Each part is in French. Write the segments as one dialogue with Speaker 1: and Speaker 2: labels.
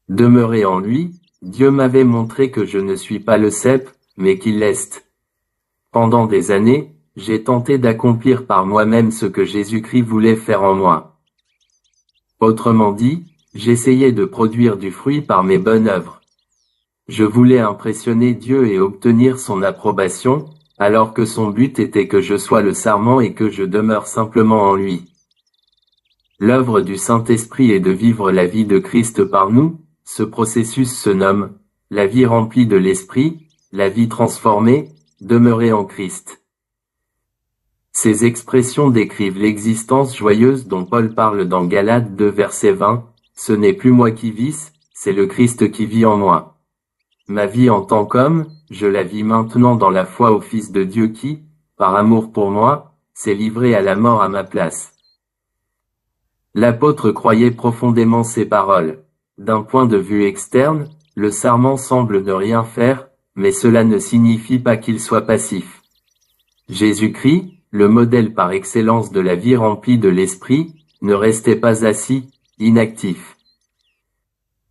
Speaker 1: Demeurez en lui, Dieu m'avait montré que je ne suis pas le cep, mais qu'il l'est. Pendant des années, j'ai tenté d'accomplir par moi-même ce que Jésus-Christ voulait faire en moi. Autrement dit, j'essayais de produire du fruit par mes bonnes œuvres. Je voulais impressionner Dieu et obtenir son approbation, alors que son but était que je sois le sarment et que je demeure simplement en lui. L'œuvre du Saint-Esprit est de vivre la vie de Christ par nous. Ce processus se nomme la vie remplie de l'Esprit, la vie transformée, demeurer en Christ. Ces expressions décrivent l'existence joyeuse dont Paul parle dans Galates 2 verset 20, « Ce n'est plus moi qui vis, c'est le Christ qui vit en moi. Ma vie en tant qu'homme, je la vis maintenant dans la foi au Fils de Dieu qui, par amour pour moi, s'est livré à la mort à ma place. » L'apôtre croyait profondément ces paroles. D'un point de vue externe, le sarment semble ne rien faire, mais cela ne signifie pas qu'il soit passif. Jésus-Christ, le modèle par excellence de la vie remplie de l'Esprit, ne restait pas assis, inactif.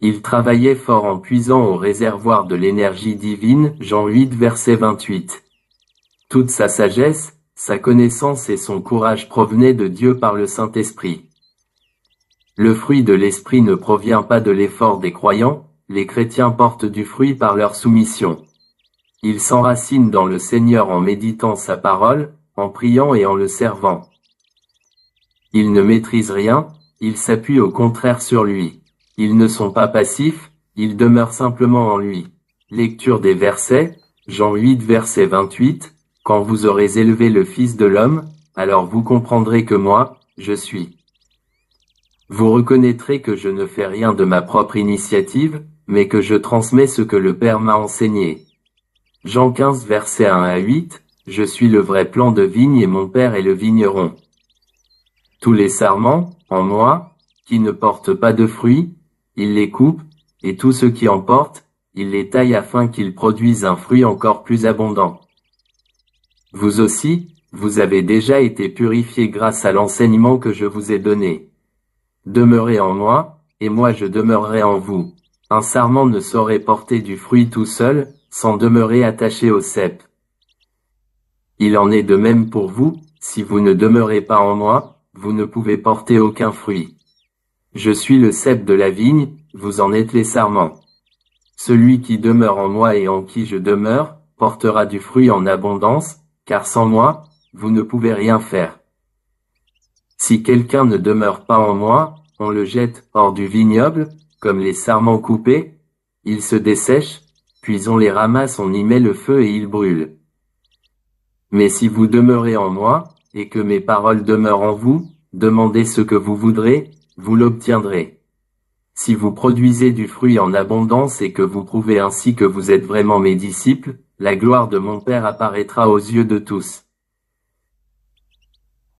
Speaker 1: Il travaillait fort en puisant au réservoir de l'énergie divine, Jean 8 verset 28. Toute sa sagesse, sa connaissance et son courage provenaient de Dieu par le Saint-Esprit. Le fruit de l'Esprit ne provient pas de l'effort des croyants, les chrétiens portent du fruit par leur soumission. Ils s'enracinent dans le Seigneur en méditant sa parole, en priant et en le servant. Ils ne maîtrisent rien, ils s'appuient au contraire sur lui. Ils ne sont pas passifs, ils demeurent simplement en lui. Lecture des versets, Jean 8 verset 28, « Quand vous aurez élevé le Fils de l'homme, alors vous comprendrez que moi, je suis. Vous reconnaîtrez que je ne fais rien de ma propre initiative, mais que je transmets ce que le Père m'a enseigné. » Jean 15 verset 1 à 8, « Je suis le vrai plan de vigne et mon Père est le vigneron. Tous les sarments, en moi, qui ne portent pas de fruits, il les coupe, et tous ceux qui en portent, il les taille afin qu'ils produisent un fruit encore plus abondant. Vous aussi, vous avez déjà été purifiés grâce à l'enseignement que je vous ai donné. Demeurez en moi, et moi je demeurerai en vous. Un sarment ne saurait porter du fruit tout seul, sans demeurer attaché au cep. Il en est de même pour vous, si vous ne demeurez pas en moi, vous ne pouvez porter aucun fruit. Je suis le cep de la vigne, vous en êtes les sarments. Celui qui demeure en moi et en qui je demeure, portera du fruit en abondance, car sans moi, vous ne pouvez rien faire. Si quelqu'un ne demeure pas en moi, on le jette hors du vignoble, comme les sarments coupés, ils se dessèchent, puis on les ramasse, on y met le feu et ils brûlent. Mais si vous demeurez en moi, et que mes paroles demeurent en vous, demandez ce que vous voudrez, vous l'obtiendrez. Si vous produisez du fruit en abondance et que vous prouvez ainsi que vous êtes vraiment mes disciples, la gloire de mon Père apparaîtra aux yeux de tous.